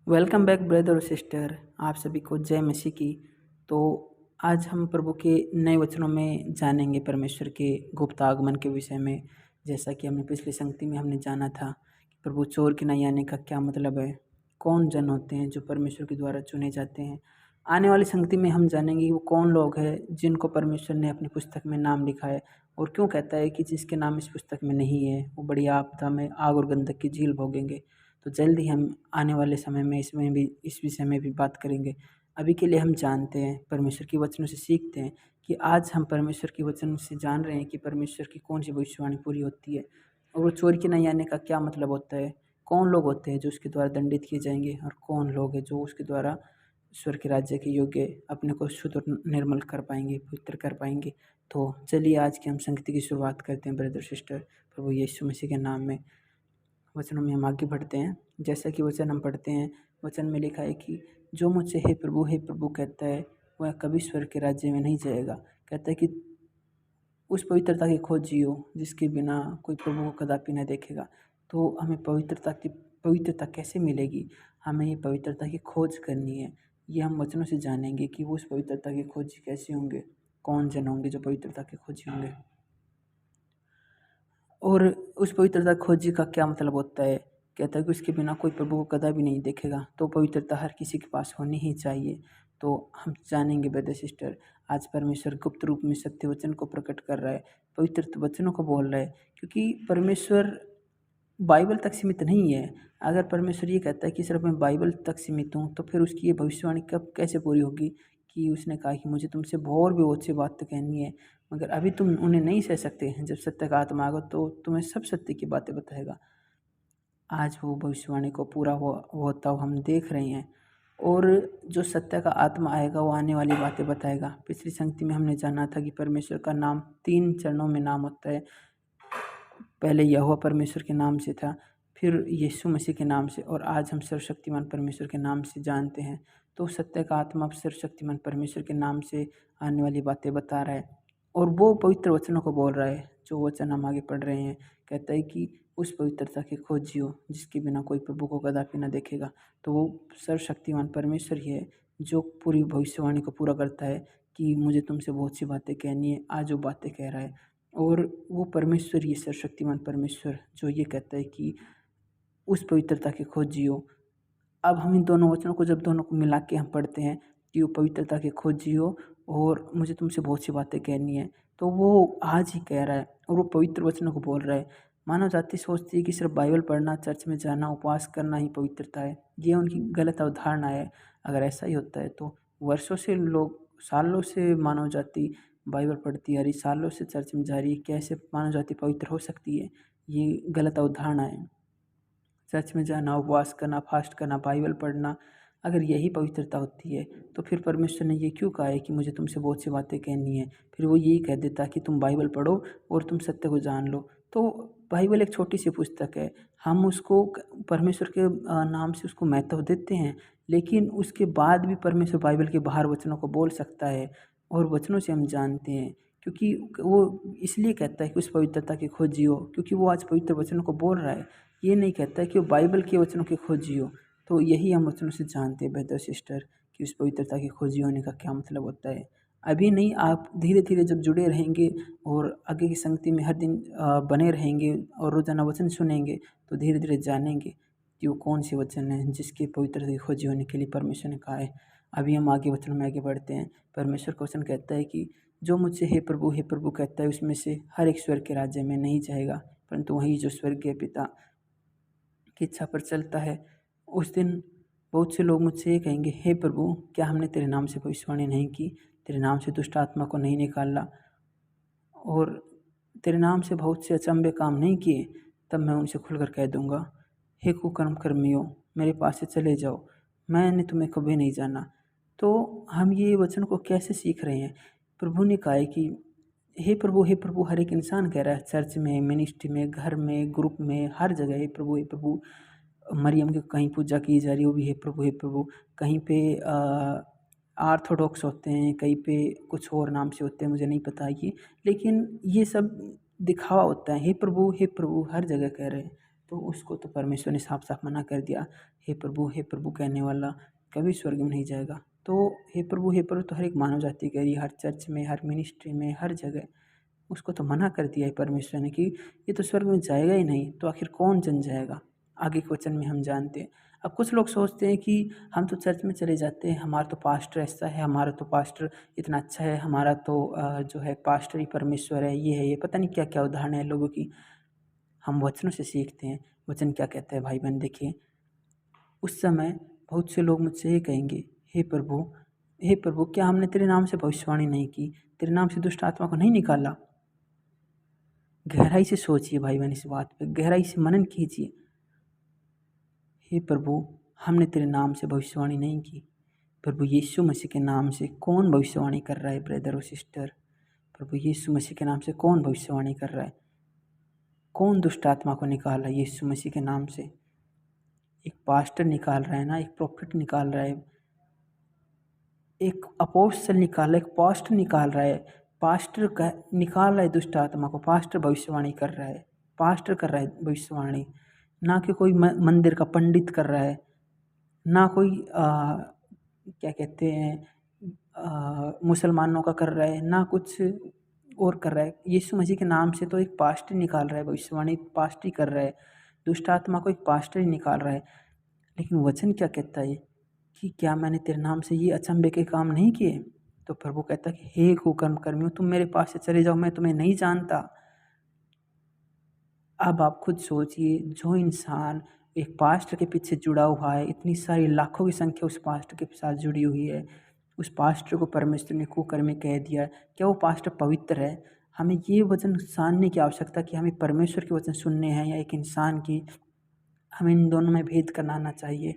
Welcome back brother और sister. आप सभी को जय मसीह की। तो आज हम प्रभु के नए वचनों में जानेंगे परमेश्वर के गुप्त आगमन के विषय में। जैसा कि हमने पिछली संगति में हमने जाना था कि प्रभु चोर के नहीं आने का क्या मतलब है, कौन जन होते हैं जो परमेश्वर के द्वारा चुने जाते हैं। आने वाली संगति में हम जानेंगे कि वो कौन लोग हैं जिनको परमेश्वर ने अपनी पुस्तक में नाम लिखा है, और क्यों कहता है कि जिसके नाम इस पुस्तक में नहीं है वो बड़ी आपदा में आग और गंधक की झील भोगेंगे। तो जल्द ही हम आने वाले समय में इस विषय में भी बात करेंगे। अभी के लिए हम जानते हैं, परमेश्वर के वचनों से सीखते हैं कि आज हम परमेश्वर के वचन से जान रहे हैं कि परमेश्वर की कौन सी भविष्यवाणी पूरी होती है, और वो चोरी के नहीं आने का क्या मतलब होता है। कौन लोग होते हैं जो उसके द्वारा दंडित किए जाएंगे, और कौन लोग हैं जो उसके द्वारा ईश्वर के राज्य के योग्य अपने को शुद्ध और निर्मल कर पाएंगे, पवित्र कर पाएंगे। तो चलिए आज की हम संगति की शुरुआत करते हैं ब्रदर सिस्टर, प्रभु यीशु मसीह के नाम में। वचनों में हम आगे बढ़ते हैं। जैसा कि वचन हम पढ़ते हैं, वचन में लिखा है कि जो मुझसे हे प्रभु कहता है वह कभी स्वर्ग के राज्य में नहीं जाएगा। कहता है कि उस पवित्रता की खोज जियो जिसके बिना कोई प्रभु को कदापि न देखेगा। तो हमें पवित्रता कैसे मिलेगी, हमें ये पवित्रता की खोज करनी है। ये हम वचनों से जानेंगे कि वो उस पवित्रता की खोजी कैसे होंगे, कौन जन होंगे जो पवित्रता के खोजी होंगे, और उस पवित्रता खोजी का क्या मतलब होता है। कहता है कि उसके बिना कोई प्रभु को कदापि नहीं देखेगा। तो पवित्रता हर किसी के पास होनी ही चाहिए। तो हम जानेंगे ब्रदर सिस्टर, आज परमेश्वर गुप्त रूप में सत्य वचन को प्रकट कर रहा है, पवित्र वचनों को बोल रहा है। क्योंकि परमेश्वर बाइबल तक सीमित नहीं है। अगर परमेश्वर ये कहता है कि सिर्फ मैं बाइबल तक सीमित हूँ, तो फिर उसकी ये भविष्यवाणी कब कैसे पूरी होगी कि उसने कहा कि मुझे तुमसे और भी बहुत सी बातें कहनी है, मगर अभी तुम उन्हें नहीं सह सकते हैं। जब सत्य का आत्मा आएगा तो तुम्हें सब सत्य की बातें बताएगा। आज वो भविष्यवाणी को पूरा होता हुआ हम देख रहे हैं, और जो सत्य का आत्मा आएगा वो आने वाली बातें बताएगा। पिछली संगति में हमने जाना था कि परमेश्वर का नाम 3 चरणों में नाम होता है। पहले यहोवा परमेश्वर के नाम से था, फिर यीशु मसीह के नाम से, और आज हम सर्वशक्तिमान परमेश्वर के नाम से जानते हैं। तो सत्य का आत्मा सर्वशक्तिमान परमेश्वर के नाम से आने वाली बातें बता रहा है, और वो पवित्र वचनों को बोल रहा है। जो वचन हम आगे पढ़ रहे हैं, कहता है कि उस पवित्रता की खोज जियो जिसके बिना कोई प्रभु को कदापि न देखेगा। तो वो सर्वशक्तिमान परमेश्वर ही है जो पूरी भविष्यवाणी को पूरा करता है कि मुझे तुमसे बहुत सी बातें कहनी है। आज वो बातें कह रहा है, और वो परमेश्वर, ये सर्वशक्तिमान परमेश्वर जो ये कहता है कि उस पवित्रता की खोज जियो। अब हम इन दोनों वचनों को जब दोनों को मिला के हम पढ़ते हैं कि वो पवित्रता की खोज जियो और मुझे तुमसे बहुत सी बातें कहनी है, तो वो आज ही कह रहा है और वो पवित्र वचनों को बोल रहा है। मानव जाति सोचती है कि सिर्फ बाइबल पढ़ना, चर्च में जाना, उपवास करना ही पवित्रता है। ये उनकी गलत अवधारणा है। अगर ऐसा ही होता है तो वर्षों से लोग, सालों से मानव जाति बाइबल पढ़ती आ रही, सालों से चर्च में जा रही है, कैसे मानव जाति पवित्र हो सकती है? ये गलत अवधारणा है। चर्च में जाना, उपवास करना, फास्ट करना, बाइबल पढ़ना, अगर यही पवित्रता होती है तो फिर परमेश्वर ने ये क्यों कहा है कि मुझे तुमसे बहुत सी बातें कहनी है? फिर वो यही कह देता कि तुम बाइबल पढ़ो और तुम सत्य को जान लो। तो बाइबल एक छोटी सी पुस्तक है, हम उसको परमेश्वर के नाम से उसको महत्व देते हैं, लेकिन उसके बाद भी परमेश्वर बाइबल के बाहर वचनों को बोल सकता है, और वचनों से हम जानते हैं। क्योंकि वो इसलिए कहता है कि उस पवित्रता की खोज जियो, क्योंकि वो आज पवित्र वचनों को बोल रहा है। ये नहीं कहता है कि वो बाइबल के वचनों की खोजी हो। तो यही हम वचनों से जानते हैं ब्रदर सिस्टर कि उस पवित्रता की खोजी होने का क्या मतलब होता है। अभी नहीं, आप धीरे-धीरे जब जुड़े रहेंगे और आगे की संगति में हर दिन बने रहेंगे और रोज़ाना वचन सुनेंगे, तो धीरे-धीरे जानेंगे कि वो कौन से वचन हैं जिसके पवित्रता की खोजी होने के लिए परमेश्वर ने कहा है। अभी हम आगे वचनों में आगे बढ़ते हैं। परमेश्वर का वचन कहता है कि जो मुझसे हे प्रभु कहता है उसमें से हर एक स्वर्ग के राज्य में नहीं जाएगा, परंतु वही जो स्वर्गीय पिता की इच्छा पर चलता है। उस दिन बहुत से लोग मुझसे ये कहेंगे, हे प्रभु, क्या हमने तेरे नाम से भविष्यवाणी नहीं की, तेरे नाम से दुष्ट आत्मा को नहीं निकाला, और तेरे नाम से बहुत से अचंभे काम नहीं किए? तब मैं उनसे खुलकर कह दूंगा, हे कुकर्म कर्मियों, मेरे पास से चले जाओ, मैंने तुम्हें कभी नहीं जाना। तो हम ये वचन को कैसे सीख रहे हैं? प्रभु ने कहा है कि हे प्रभु हर एक इंसान कह रहा है, चर्च में, मिनिस्ट्री में, घर में, ग्रुप में, हर जगह हे प्रभु, हे प्रभु। मरियम की कहीं पूजा की जा रही है, वो भी हे प्रभु, हे प्रभु। कहीं पे ऑर्थोडॉक्स होते हैं, कहीं पे कुछ और नाम से होते हैं, मुझे नहीं पता ये, लेकिन ये सब दिखावा होता है। हे प्रभु हर जगह कह रहे हैं। तो उसको तो परमेश्वर ने साफ साफ मना कर दिया, हे प्रभु कहने वाला कभी स्वर्ग में नहीं जाएगा। तो हे प्रभु तो हर एक मानव जाति कह रही है, हर चर्च में, हर मिनिस्ट्री में, हर जगह उसको तो मना कर दिया है परमेश्वर ने कि ये तो स्वर्ग में जाएगा ही नहीं, तो आखिर कौन जन जाएगा। आगे के वचन में हम जानते हैं। अब कुछ लोग सोचते हैं कि हम तो चर्च में चले जाते हैं, हमारा तो पास्टर ऐसा है, हमारा तो पास्टर इतना अच्छा है, हमारा तो जो है पास्टर ही परमेश्वर है, ये पता नहीं क्या क्या उदाहरण है लोगों की। हम वचनों से सीखते हैं। वचन क्या कहता है भाई बहन, देखिए, उस समय बहुत से लोग मुझसे ये कहेंगे, हे प्रभु, हे प्रभु, क्या हमने तेरे नाम से भविष्यवाणी नहीं की, तेरे नाम से दुष्ट आत्मा को नहीं निकाला। गहराई से सोचिए भाई बहन, इस बात पे गहराई से मनन कीजिए। हे प्रभु, हमने तेरे नाम से भविष्यवाणी नहीं की। प्रभु यीशु मसीह के नाम से कौन भविष्यवाणी कर रहा है ब्रदर और सिस्टर? प्रभु यीशु मसीह के नाम से कौन भविष्यवाणी कर रहा है? कौन दुष्ट आत्मा को निकाल रहा है यीशु मसीह के नाम से? एक पास्टर निकाल रहा है ना, एक प्रोफेट निकाल रहा है, एक अपोस्टल निकाल रहा है, एक पास्टर निकाल रहा है। पास्टर का निकाल रहा है दुष्ट आत्मा को, पास्टर भविष्यवाणी कर रहा है, पास्टर कर रहा है भविष्यवाणी, ना कि कोई मंदिर का पंडित कर रहा है, ना कोई क्या कहते हैं मुसलमानों का कर रहा है, ना कुछ और कर रहा है। यीशु मसीह के नाम से तो एक पास्टर निकाल रहा है भविष्यवाणी, पास्टर ही कर रहा है। दुष्ट आत्मा को एक पास्टर ही निकाल रहा है। लेकिन वचन क्या कहता है कि क्या मैंने तेरे नाम से ये अचंभे के काम नहीं किए? तो प्रभु कहता है कि हे कुकर्म कर्मियों, तुम मेरे पास से चले जाओ, मैं तुम्हें नहीं जानता। अब आप खुद सोचिए, जो इंसान एक पास्टर के पीछे जुड़ा हुआ है, इतनी सारी लाखों की संख्या उस पास्टर के साथ जुड़ी हुई है, उस पास्टर को परमेश्वर ने कुकर्मी कह दिया है, क्या वो पास्टर पवित्र है? हमें ये वचन जानने की आवश्यकता कि हमें परमेश्वर के वचन सुनने हैं या एक इंसान की, हमें इन दोनों में भेद करना आना चाहिए।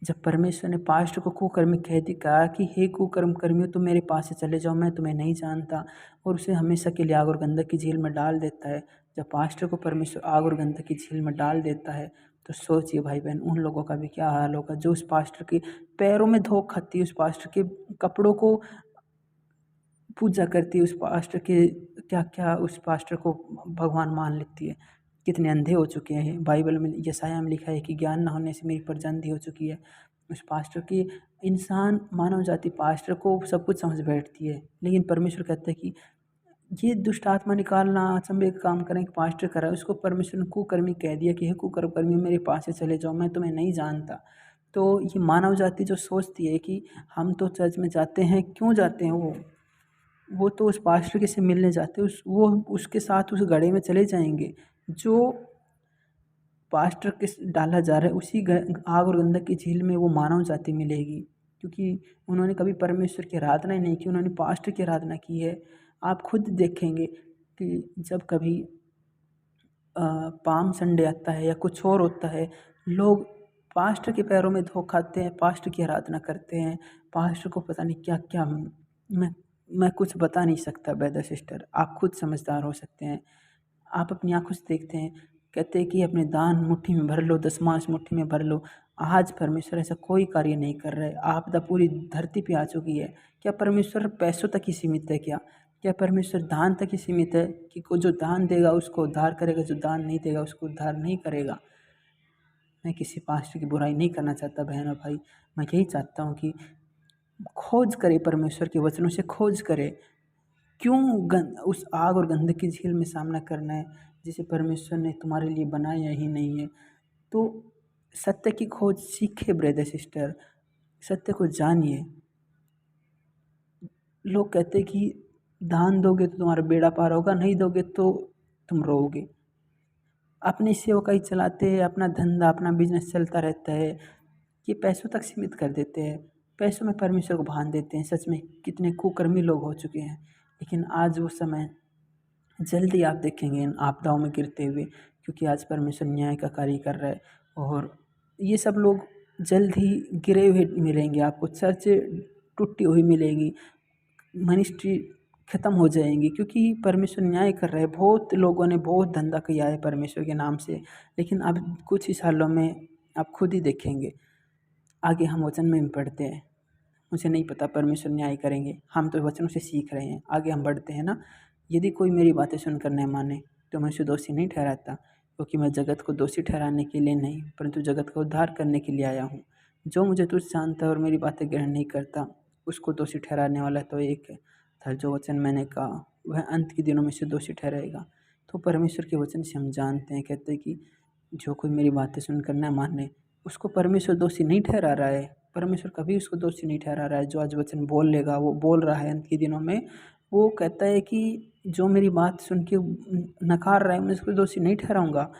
जब परमेश्वर ने पास्टर को कुकर्मी कह दी, कहा कि हे कुकर्म कर्मियों, तुम मेरे पास से चले जाओ, मैं तुम्हें नहीं जानता, और उसे हमेशा के लिए आग और गंधक की झील में डाल देता है। जब पास्टर को परमेश्वर आग और गंधक की झील में डाल देता है, तो सोचिए भाई बहन, उन लोगों का भी क्या हाल होगा जो उस पास्टर के पैरों में धो खाती है, उस पास्टर के कपड़ों को पूजा करती है, उस पास्टर के क्या क्या उस पास्टर को भगवान मान लेती है। कितने अंधे हो चुके हैं। बाइबल में यशायाह में लिखा है कि ज्ञान न होने से मेरी प्रजा अंधी हो चुकी है। उस पास्टर की इंसान मानव जाति पास्टर को सब कुछ समझ बैठती है, लेकिन परमेश्वर कहता है कि ये दुष्ट आत्मा निकालना, अचंभे का काम करें कि पास्टर कर रहा है, उसको परमेश्वर ने कुकर्मी कह दिया कि हे कुकर्मी, मेरे पास से चले जाओ, मैं तुम्हें नहीं जानता। तो ये मानव जाति जो सोचती है कि हम तो चर्च में जाते हैं, क्यों जाते हैं? वो तो उस पास्टर के से मिलने जाते हैं, वो उसके साथ उस गड्ढे में चले जाएंगे जो पास्टर के डाला जा रहा है, उसी आग और गंधक की झील में वो मानव जाति मिलेगी, क्योंकि उन्होंने कभी परमेश्वर की आराधना ही नहीं की, उन्होंने पास्टर की आराधना की है। आप खुद देखेंगे कि जब कभी पाम संडे आता है या कुछ और होता है, लोग पास्टर के पैरों में धो खाते हैं, पास्टर की आराधना करते हैं, पास्टर को पता नहीं क्या क्या। मैं कुछ बता नहीं सकता ब्रदर सिस्टर, आप खुद समझदार हो सकते हैं। आप अपनी आँखों से देखते हैं, कहते हैं कि अपने दान मुट्ठी में भर लो, दशमांश मुट्ठी में भर लो। आज परमेश्वर ऐसा कोई कार्य नहीं कर रहा है। आपदा पूरी धरती पे आ चुकी है। क्या परमेश्वर पैसों तक ही सीमित है क्या? क्या परमेश्वर दान तक ही सीमित है कि को जो दान देगा उसको उद्धार करेगा, जो दान नहीं देगा उसको उद्धार नहीं करेगा? मैं किसी पास्टर की बुराई नहीं करना चाहता बहन और भाई, मैं यही चाहता हूँ कि खोज करे, परमेश्वर के वचनों से खोज करे। क्यों उस आग और गंधक की झील में सामना करना है जिसे परमेश्वर ने तुम्हारे लिए बनाया ही नहीं है? तो सत्य की खोज सीखे ब्रदर सिस्टर, सत्य को जानिए। लोग कहते हैं कि दान दोगे तो तुम्हारा बेड़ा पार होगा, नहीं दोगे तो तुम रोओगे। अपनी सेवकाई चलाते हैं, अपना धंधा, अपना बिजनेस चलता रहता है, ये पैसों तक सीमित कर देते हैं, पैसों में परमेश्वर को भान देते हैं। सच में कितने कुकर्मी लोग हो चुके हैं। लेकिन आज वो समय जल्दी आप देखेंगे इन आपदाओं में गिरते हुए, क्योंकि आज परमेश्वर न्याय का कार्य कर रहा है, और ये सब लोग जल्द ही गिरे हुए मिलेंगे आपको। चर्च टूटी हुई मिलेगी, मिनिस्ट्री ख़त्म हो जाएंगी, क्योंकि परमेश्वर न्याय कर रहा है। बहुत लोगों ने बहुत धंधा किया है परमेश्वर के नाम से, लेकिन अब कुछ ही सालों में आप खुद ही देखेंगे। आगे हम वचन में पढ़ते हैं, मुझे नहीं पता परमेश्वर न्याय करेंगे, हम तो वचनों से सीख रहे हैं। आगे हम बढ़ते हैं ना। यदि कोई मेरी बातें सुनकर न माने तो मैं उसे दोषी नहीं ठहराता, क्योंकि मैं जगत को दोषी ठहराने के लिए नहीं, परंतु जगत का उद्धार करने के लिए आया हूँ। जो मुझे तुच्छ जानता है और मेरी बातें ग्रहण नहीं करता, उसको दोषी ठहराने वाला तो एक है, था जो वचन मैंने कहा वह अंत के दिनों में से दोषी ठहराएगा। तो परमेश्वर के वचन से हम जानते हैं, कहते हैं कि जो कोई मेरी बातें सुनकर न माने, उसको परमेश्वर दोषी नहीं ठहरा रहा है। परमेश्वर कभी उसको दोषी नहीं ठहरा रहा है। जो आज वचन बोल लेगा, वो बोल रहा है अंत के दिनों में, वो कहता है कि जो मेरी बात सुन के नकार रहा है, मैं उसको दोषी नहीं ठहराऊँगा।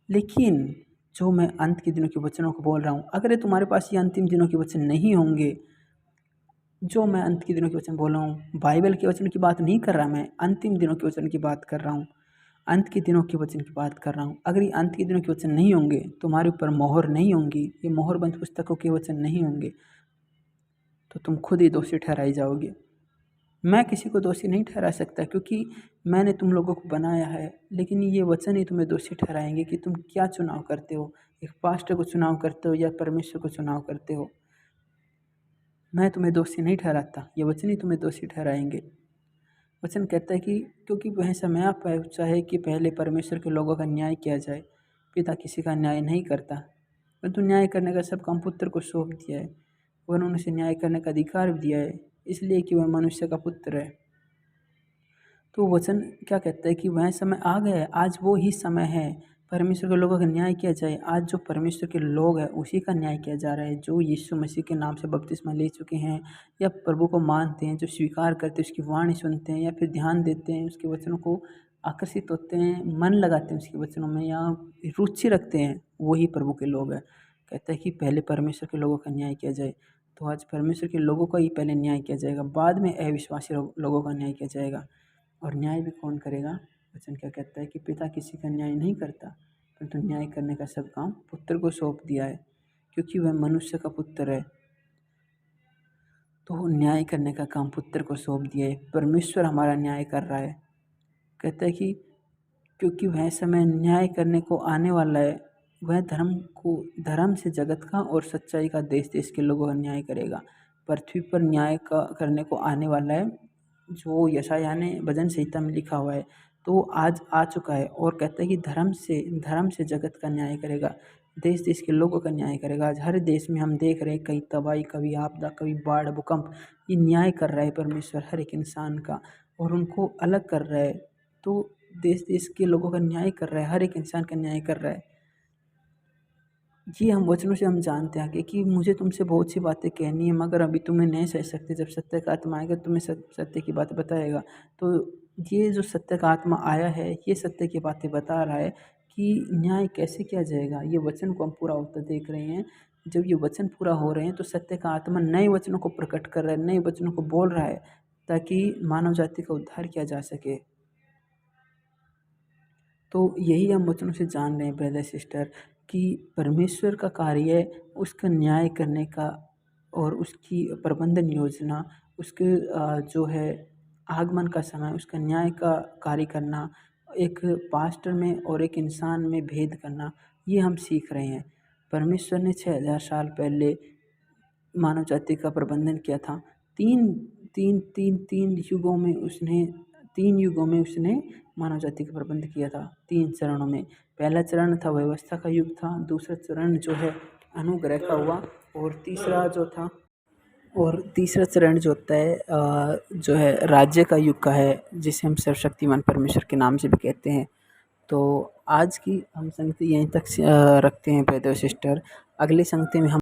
लेकिन जो मैं अंत के दिनों के वचनों को बोल रहा हूँ, अगर ये तुम्हारे पास ये अंतिम दिनों के वचन नहीं होंगे, जो मैं अंत के दिनों के वचन बोल रहा हूँ, बाइबल के वचन की बात नहीं कर रहा, मैं अंतिम दिनों के वचन की बात कर रहा हूँ। अंत के दिनों के वचन की बात कर रहा हूँ। अगर ये अंत के दिनों के वचन नहीं होंगे, तुम्हारे ऊपर मोहर नहीं होंगी, ये मोहरबंद पुस्तकों के वचन नहीं होंगे, तो तुम खुद ही दोषी ठहराए जाओगे। मैं किसी को दोषी नहीं ठहरा सकता, क्योंकि मैंने तुम लोगों को बनाया है, लेकिन ये वचन ही तुम्हें दोषी ठहराएंगे कि तुम क्या चुनाव करते हो, एक पास्टर को चुनाव करते हो या परमेश्वर को चुनाव करते हो। मैं तुम्हें दोषी नहीं ठहराता, ये वचन ही तुम्हें दोषी ठहराएंगे। वचन कहता है कि क्योंकि वह समय आ पहुँचा है कि पहले परमेश्वर के लोगों का न्याय किया जाए। पिता किसी का न्याय नहीं करता, परंतु न्याय करने का सब काम पुत्र को सौंप दिया है। उन्होंने उसे न्याय करने का अधिकार भी दिया है, इसलिए कि वह मनुष्य का पुत्र है। तो वचन क्या कहता है कि वह समय आ गया है, आज वो ही समय है परमेश्वर के लोगों का न्याय किया जाए। आज जो परमेश्वर के लोग हैं उसी का न्याय किया जा रहा है, जो यीशु मसीह के नाम से बपतिस्मा ले चुके हैं या प्रभु को मानते हैं, जो स्वीकार करते हैं, उसकी वाणी सुनते हैं या फिर ध्यान देते हैं, उसके वचनों को आकर्षित होते हैं, मन लगाते हैं उसके वचनों में या रुचि रखते हैं, वही प्रभु के लोग हैं। कहता है कि पहले परमेश्वर के लोगों का न्याय किया जाए। तो आज परमेश्वर के लोगों का ही पहले न्याय किया जाएगा, बाद में अविश्वासी लोगों का न्याय किया जाएगा। और न्याय भी कौन करेगा? वचन क्या कहता है कि पिता किसी का न्याय नहीं करता, परंतु न्याय करने का सब काम पुत्र को सौंप दिया है, क्योंकि वह मनुष्य का पुत्र है। तो न्याय करने का काम पुत्र को सौंप दिया है। परमेश्वर हमारा न्याय कर रहा है। कहता है कि क्योंकि वह समय न्याय करने को आने वाला है, वह धर्म से जगत का और सच्चाई का देश देश के लोगों का न्याय करेगा। पृथ्वी पर न्याय करने को आने वाला है, जो यशायाह ने भजन संहिता में लिखा हुआ है, तो आज आ चुका है। और कहता है कि धर्म से जगत का न्याय करेगा, देश देश के लोगों का न्याय करेगा। आज हर देश में हम देख रहे हैं कहीं तबाही, कभी आपदा, कभी बाढ़, भूकंप, ये न्याय कर रहा है परमेश्वर हर एक इंसान का, और उनको अलग कर रहा है। तो देश देश के लोगों का न्याय कर रहा है, हर एक इंसान का न्याय कर रहा है। ये हम वचनों से हम जानते हैं कि मुझे तुमसे बहुत सी बातें कहनी है, मगर अभी तुम्हें नहीं सह सकते। जब सत्य का आत्मा आएगा तुम्हें सत्य की बात बताएगा। तो ये जो सत्य का आत्मा आया है, ये सत्य की बातें बता रहा है कि न्याय कैसे किया जाएगा। ये वचन को हम पूरा होता देख रहे हैं। जब ये वचन पूरा हो रहे हैं तो सत्य का आत्मा नए वचनों को प्रकट कर रहा है, नए वचनों को बोल रहा है, ताकि मानव जाति का उद्धार किया जा सके। तो यही हम वचनों से जान रहे हैं ब्रदर सिस्टर, कि परमेश्वर का कार्य है उसका न्याय करने का, और उसकी प्रबंधन योजना, उसके जो है आगमन का समय, उसका न्याय का कार्य करना, एक पास्टर में और एक इंसान में भेद करना, ये हम सीख रहे हैं। परमेश्वर ने 6000 साल पहले मानव जाति का प्रबंधन किया था। तीन युगों में उसने मानव जाति का प्रबंध किया था, 3 चरणों में। पहला चरण था व्यवस्था का युग था, दूसरा चरण जो है अनुग्रह का हुआ, और तीसरा चरण जो होता है जो है राज्य का युग का है, जिसे हम सर्वशक्तिमान परमेश्वर के नाम से भी कहते हैं। तो आज की हम संगति यहीं तक रखते हैं ब्रदर सिस्टर। अगली संगति में हम